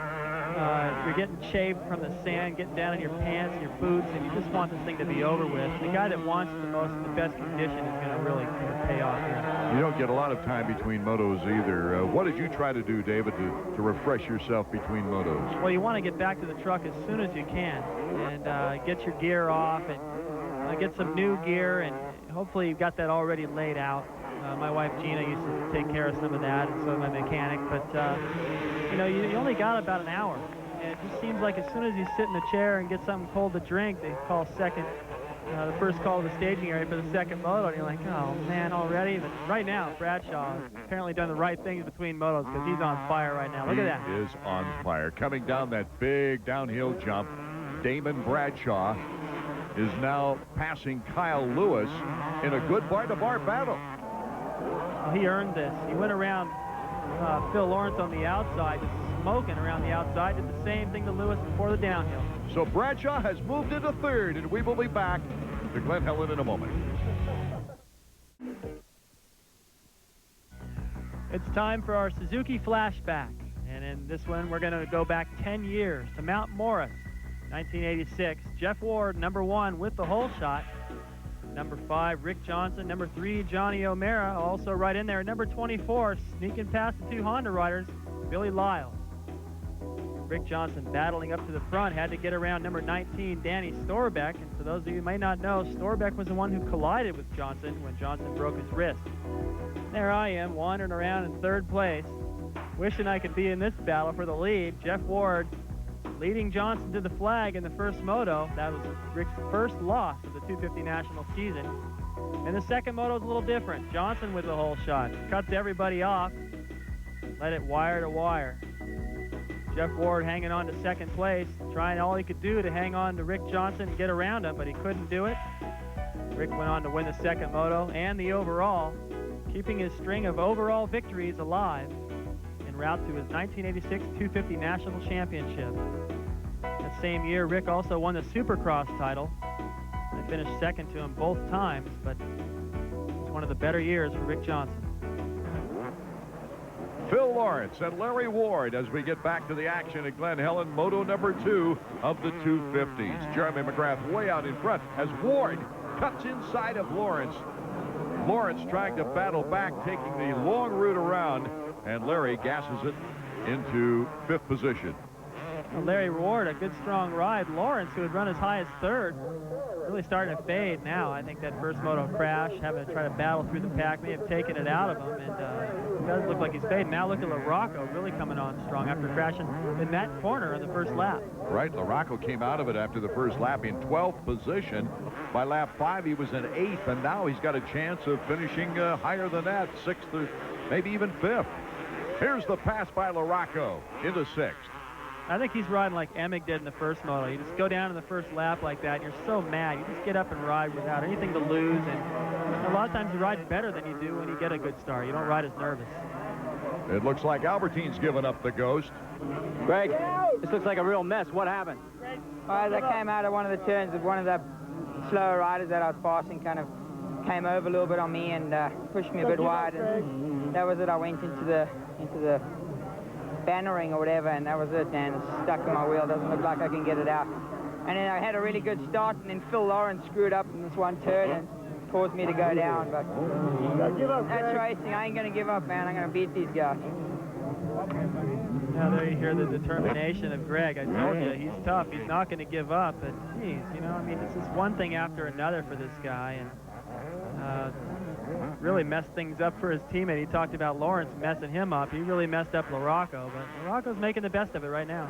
Speaker 2: You're getting chafed from the sand, getting down in your pants and your boots, and you just want this thing to be over with. The guy that wants the most, the best condition is going to really pay off here.
Speaker 1: You don't get a lot of time between motos either. What did you try to do, David, to refresh yourself between motos?
Speaker 2: Well, you want to get back to the truck as soon as you can and get your gear off and get some new gear, and hopefully you've got that already laid out. My wife Gina used to take care of some of that, and so my mechanic. But you know, you only got about an hour, and it just seems like as soon as you sit in the chair and get something cold to drink, they call the first call of the staging area for the second moto, and you're like, oh man, already? But right now, Bradshaw has apparently done the right things between motos because he's on fire right now. Look at that.
Speaker 1: He is on fire. Coming down that big downhill jump, Damon Bradshaw is now passing Kyle Lewis in a good bar-to-bar battle.
Speaker 2: Well, he earned this. He went around Phil Lawrence on the outside, just smoking around the outside, did the same thing to Lewis before the downhill.
Speaker 1: So Bradshaw has moved into third, and we will be back to Glen Helen in a moment.
Speaker 2: It's time for our Suzuki flashback, and in this one we're going to go back 10 years to Mount Morris, 1986. Jeff Ward, number 1 with the hole shot. Number 5, Rick Johnson. Number 3, Johnny O'Mara, also right in there. Number 24, sneaking past the 2 Honda riders, Billy Lyle. Rick Johnson battling up to the front, had to get around number 19, Danny Storbeck. And for those of you who may not know, Storbeck was the one who collided with Johnson when Johnson broke his wrist. There I am, wandering around in third place, wishing I could be in this battle for the lead. Jeff Ward leading Johnson to the flag in the first moto. That was Rick's first loss of the 250 national season. And the second moto is a little different. Johnson with the hole shot. Cuts everybody off. Let it wire to wire. Jeff Ward hanging on to second place, trying all he could do to hang on to Rick Johnson and get around him, but he couldn't do it. Rick went on to win the second moto and the overall, keeping his string of overall victories alive en route to his 1986 250 National Championship. That same year, Rick also won the Supercross title. They finished second to him both times, but it was one of the better years for Rick Johnson.
Speaker 1: Phil Lawrence and Larry Ward as we get back to the action at Glen Helen, moto number 2 of the 250s. Jeremy McGrath way out in front as Ward cuts inside of Lawrence. Lawrence trying to battle back, taking the long route around, and Larry gasses it into 5th position.
Speaker 2: Well, Larry Ward, a good strong ride. Lawrence, who had run as high as 3rd, really starting to fade now. I think that first moto crash, having to try to battle through the pack, may have taken it out of him, and it does look like he's fading. Now look at LaRocco really coming on strong after crashing in that corner in the first lap.
Speaker 1: Right, LaRocco came out of it after the first lap in 12th position. By lap 5, he was in 8th, and now he's got a chance of finishing higher than that, 6th or maybe even 5th. Here's the pass by LaRocco into 6th.
Speaker 2: I think he's riding like Emig did in the first moto. You just go down in the first lap like that, and you're so mad. You just get up and ride without anything to lose, and a lot of times you ride better than you do when you get a good start. You don't ride as nervous.
Speaker 1: It looks like Albertine's given up the ghost.
Speaker 4: Greg, this looks like a real mess. What happened?
Speaker 5: As I came out of one of the turns of one of the slower riders that I was passing, kind of came over a little bit on me and pushed me a bit wide, and that was it. I went into the bannering or whatever, and that was it, and it's stuck in my wheel. Doesn't look like I can get it out. And then I had a really good start, and then Phil Lawrence screwed up in this one turn and caused me to go down. But that's racing. I ain't going to give up, man. I'm going to beat these guys.
Speaker 2: Now there you hear the determination of Greg. I told you, he's tough. He's not going to give up. But, geez, you know, I mean, it's just one thing after another for this guy. And really messed things up for his teammate. He talked about Lawrence messing him up. He really messed up LaRocco. But LaRocco's making the best of it right now.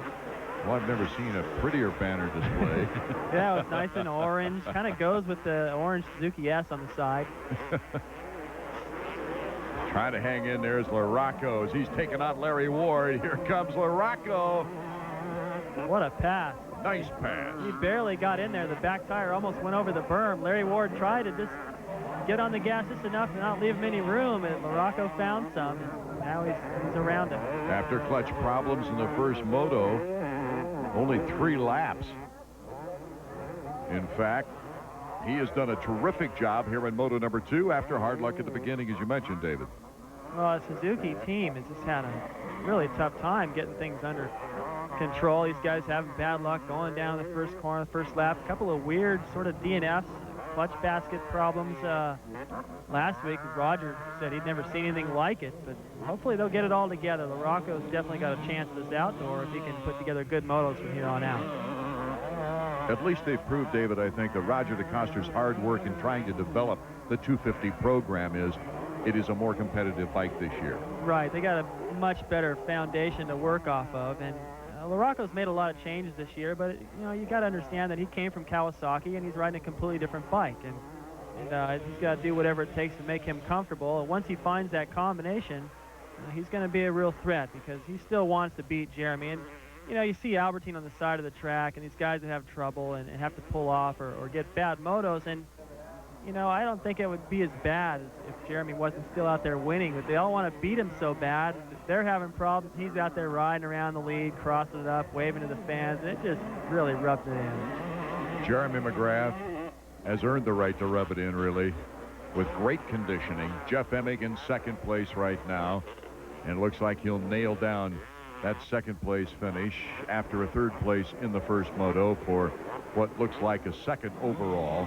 Speaker 1: Well, I've never seen a prettier banner display.
Speaker 2: Yeah, it was nice and orange. Kind of goes with the orange Suzuki S on the side.
Speaker 1: Trying to hang in there is LaRocco as he's taking out Larry Ward. Here comes LaRocco.
Speaker 2: What a pass.
Speaker 1: Nice pass.
Speaker 2: He barely got in there. The back tire almost went over the berm. Larry Ward tried to just get on the gas just enough to not leave him any room, and LaRocco found some. And now he's around him.
Speaker 1: After clutch problems in the first moto, only 3 laps. In fact, he has done a terrific job here in Moto number 2 after hard luck at the beginning, as you mentioned, David.
Speaker 2: Well, the Suzuki team has just had a really tough time getting things under control. These guys having bad luck going down the first corner, the first lap. A couple of weird sort of DNFs, clutch basket problems last week. Roger said he'd never seen anything like it, but hopefully they'll get it all together. LaRocco's definitely got a chance this outdoor if he can put together good motos from here on out.
Speaker 1: At least they've proved, David, I think, that Roger DeCoster's hard work in trying to develop the 250 program it is a more competitive bike this year.
Speaker 2: Right. They got a much better foundation to work off of, and LaRocco's made a lot of changes this year, but you know, you got to understand that he came from Kawasaki and he's riding a completely different bike, and he's got to do whatever it takes to make him comfortable. And once he finds that combination, he's going to be a real threat because he still wants to beat Jeremy. And you know, you see Albertine on the side of the track and these guys that have trouble and have to pull off or get bad motos, and you know, I don't think it would be as bad as if Jeremy wasn't still out there winning, but they all want to beat him so bad. They're having problems. He's out there riding around the lead, crossing it up, waving to the fans, and it just really rubbed it in.
Speaker 1: Jeremy McGrath has earned the right to rub it in, really, with great conditioning. Jeff Emig in second place right now, and it looks like he'll nail down that second place finish after a third place in the first moto for what looks like a second overall.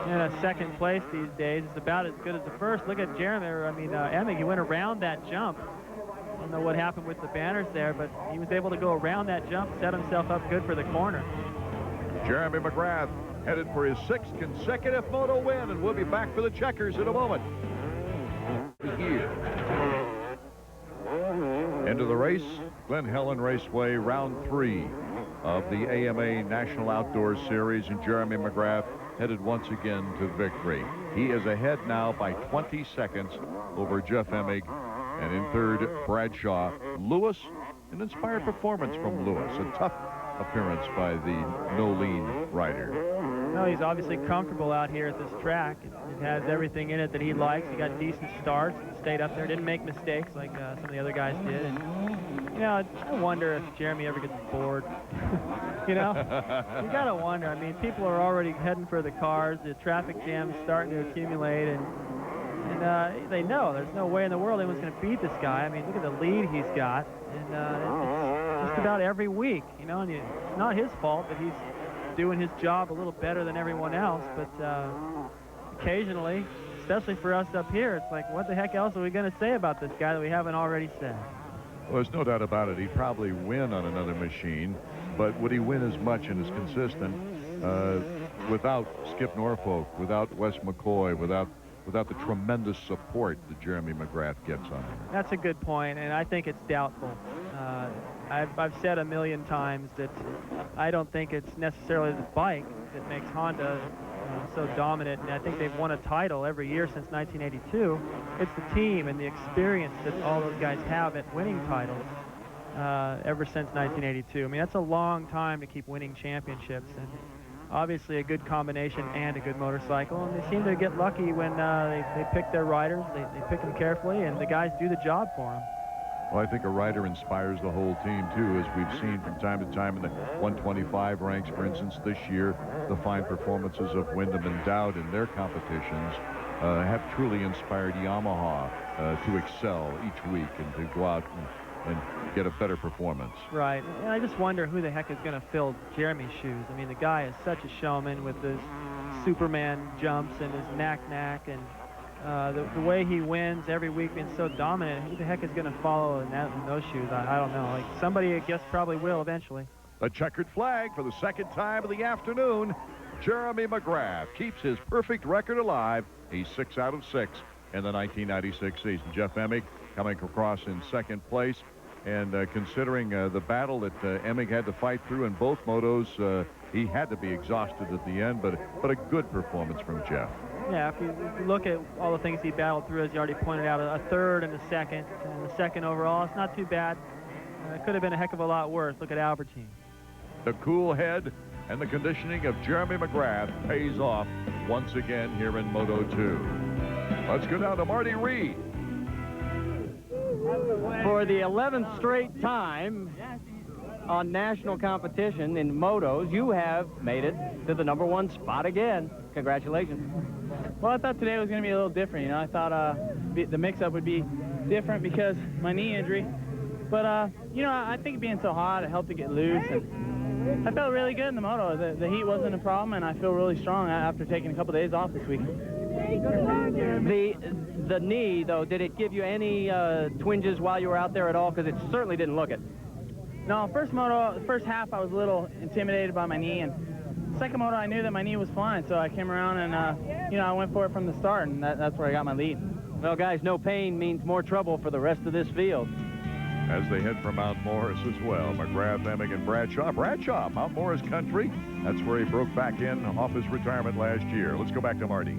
Speaker 2: And a second place these days is about as good as the first. Look at Jeremy, Emig, he went around that jump. I don't know what happened with the banners there, but he was able to go around that jump, set himself up good for the corner.
Speaker 1: Jeremy McGrath headed for his 6th consecutive moto win, and we'll be back for the checkers in a moment. Into the race, Glen Helen Raceway, round 3 of the AMA National Outdoor Series, and Jeremy McGrath headed once again to victory. He is ahead now by 20 seconds over Jeff Emig, and in third, Bradshaw. Lewis, an inspired performance from Lewis, a tough appearance by the no-lean rider.
Speaker 2: No, he's obviously comfortable out here at this track. It has everything in it that he likes. He got decent starts, stayed up there, didn't make mistakes like some of the other guys did. And, you know, I wonder if Jeremy ever gets bored. You know, you got to wonder. I mean, people are already heading for the cars. The traffic jam's starting to accumulate, and they know there's no way in the world anyone's going to beat this guy. I mean, look at the lead he's got, and it's just about every week, you know, and it's not his fault that he's doing his job a little better than everyone else, but occasionally, especially for us up here, it's like, what the heck else are we going to say about this guy that we haven't already said?
Speaker 1: Well, there's no doubt about it. He'd probably win on another machine, but would he win as much and as consistent without Skip Norfolk, without Wes McCoy, without the tremendous support that Jeremy McGrath gets on him?
Speaker 2: That's a good point, and I think it's doubtful. I've said a million times that I don't think it's necessarily the bike that makes Honda so dominant, and I think they've won a title every year since 1982. It's the team and the experience that all those guys have at winning titles ever since 1982. I mean, that's a long time to keep winning championships, and obviously a good combination and a good motorcycle, and they seem to get lucky when they pick their riders. They pick them carefully, and the guys do the job for them.
Speaker 1: Well, I think a rider inspires the whole team, too, as we've seen from time to time in the 125 ranks, for instance, this year. The fine performances of Wyndham and Dowd in their competitions have truly inspired Yamaha to excel each week and to go out and get a better performance.
Speaker 2: Right, and I just wonder who the heck is going to fill Jeremy's shoes. I mean, the guy is such a showman with his Superman jumps and his knack, and the way he wins every week being so dominant. Who the heck is going to follow in those shoes? I don't know. Like, somebody, I guess, probably will eventually.
Speaker 1: A checkered flag for the second time of the afternoon. Jeremy McGrath keeps his perfect record alive. He's 6 out of 6 in the 1996 season. Jeff Emig coming across in second place. And considering the battle that Emig had to fight through in both motos, he had to be exhausted at the end, but a good performance from Jeff.
Speaker 2: Yeah, if you look at all the things he battled through, as you already pointed out, a third and a second, and the second overall, it's not too bad. It could have been a heck of a lot worse. Look at Albertine.
Speaker 1: The cool head and the conditioning of Jeremy McGrath pays off once again here in Moto 2. Let's go down to Marty Reed.
Speaker 4: For the 11th straight time on national competition in motos, you have made it to the #1 spot again. Congratulations.
Speaker 6: Well, I thought today was going to be a little different. You know, I thought the mix-up would be different because my knee injury. But, you know, I think being so hot, it helped to get loose. And I felt really good in the moto. The heat wasn't a problem, and I feel really strong after taking a couple days off this week.
Speaker 4: The knee, though, did it give you any twinges while you were out there at all? Because it certainly didn't look it.
Speaker 6: No, first half I was a little intimidated by my knee, and second moto I knew that my knee was fine, so I came around and you know, I went for it from the start, and that's where I got my lead.
Speaker 4: Well, guys, no pain means more trouble for the rest of this field.
Speaker 1: As they head for Mount Morris as well, McGrath, Emig, and Bradshaw. Bradshaw, Mount Morris country. That's where he broke back in off his retirement last year. Let's go back to Marty.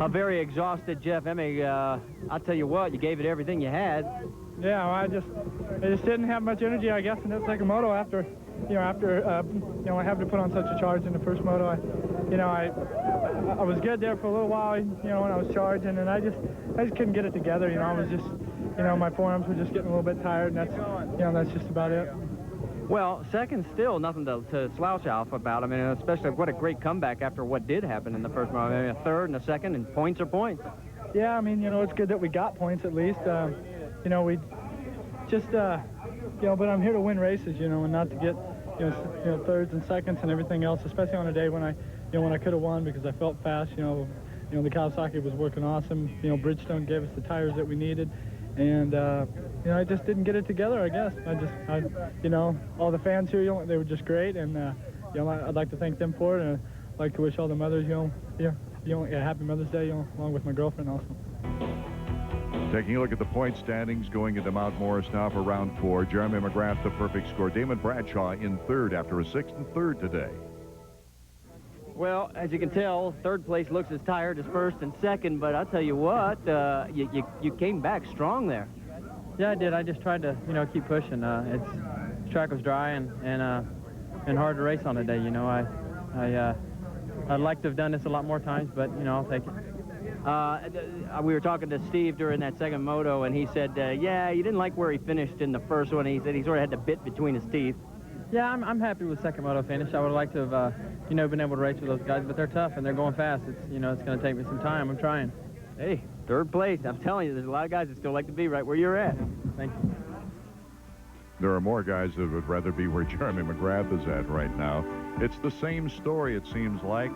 Speaker 4: A very exhausted Jeff Emig. I'll tell you what, you gave it everything you had.
Speaker 6: Yeah, well, I just didn't have much energy, I guess, in that second moto after I have to put on such a charge in the first moto. I was good there for a little while, you know, when I was charging, and I just couldn't get it together. You know, I was just, you know, my forearms were just getting a little bit tired, and that's just about it.
Speaker 4: Well, second still nothing to slouch off about. I mean, especially what a great comeback after what did happen in the first moto. I mean, a third and a second, and points are points.
Speaker 6: Yeah, I mean, you know, it's good that we got points at least. You know, we just, you know, but I'm here to win races, you know, and not to get, you know, thirds and seconds and everything else, especially on a day when I could have won because I felt fast. You know, the Kawasaki was working awesome. You know, Bridgestone gave us the tires that we needed, and you know, I just didn't get it together, I guess. You know, all the fans here, you know, they were just great, and you know, I'd like to thank them for it, and I'd like to wish all the mothers, happy Mother's Day, you know, along with my girlfriend also.
Speaker 1: Taking a look at the point standings going into Mount Morris now for round 4. Jeremy McGrath, the perfect score. Damon Bradshaw in third after a 6th and 3rd today.
Speaker 4: Well, as you can tell, third place looks as tired as first and second, but I'll tell you what, you came back strong there.
Speaker 12: Yeah, I did. I just tried to, you know, keep pushing. The track was dry and hard to race on today. You know, I'd like to have done this a lot more times, but, you know, I'll take it.
Speaker 4: We were talking to Steve during that second moto, and he said, yeah, he didn't like where he finished in the first one. He said he sort of had the bit between his teeth.
Speaker 12: Yeah, I'm happy with second moto finish. I would like to have, you know, been able to race with those guys, but they're tough and they're going fast. It's, you know, it's going to take me some time. I'm trying.
Speaker 4: Hey, third place. I'm telling you, there's a lot of guys that still like to be right where you're at.
Speaker 12: Thank you.
Speaker 1: There are more guys that would rather be where Jeremy McGrath is at right now. It's the same story, it seems like,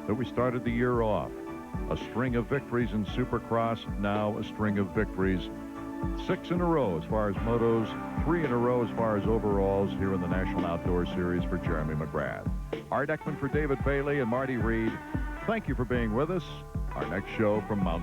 Speaker 1: that we started the year off. A string of victories in Supercross, now a string of victories. 6 in a row as far as motos, 3 in a row as far as overalls here in the National Outdoor Series for Jeremy McGrath. Art Ekman for David Bailey and Marty Reed. Thank you for being with us. Our next show from Mount